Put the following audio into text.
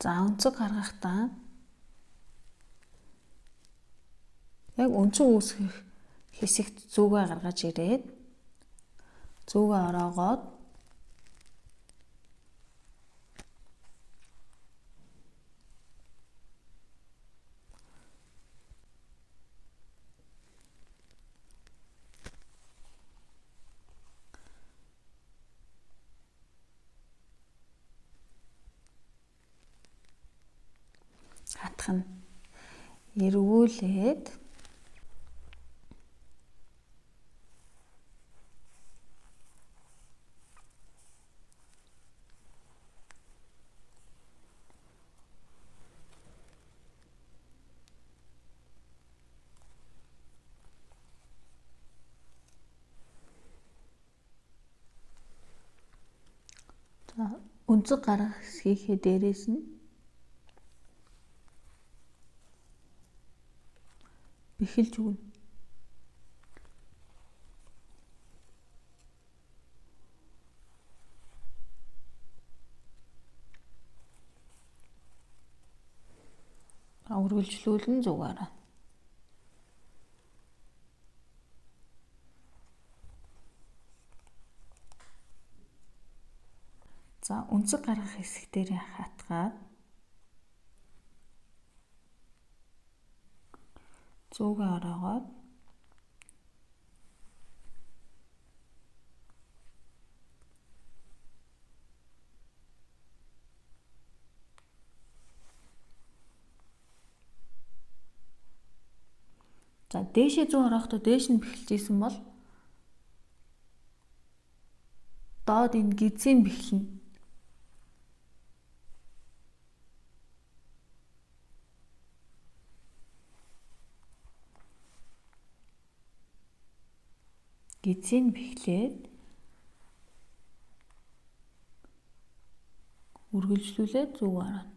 За өнцөг гаргахдаа яг өнцөг үүсгэх хэсэгт зүгээ гаргаж ирээд зүгээ ороогоод хатах нь эргүүлээд өнцөг гаргах хэсгийнхээ дээрээс нь бэхэлж өгнө. Үргэлжлүүлэн зүгээрээ. За өнцөг гаргах хэсэг дээрээ хатгаад зүгээ ороогоод за дээшээ зүүн орохдоо дээш нь бэхэлж исэн бол доод энэ гизийн бэхлэн гизийг бэхлээд үргэлжлүүлээд зүг орно.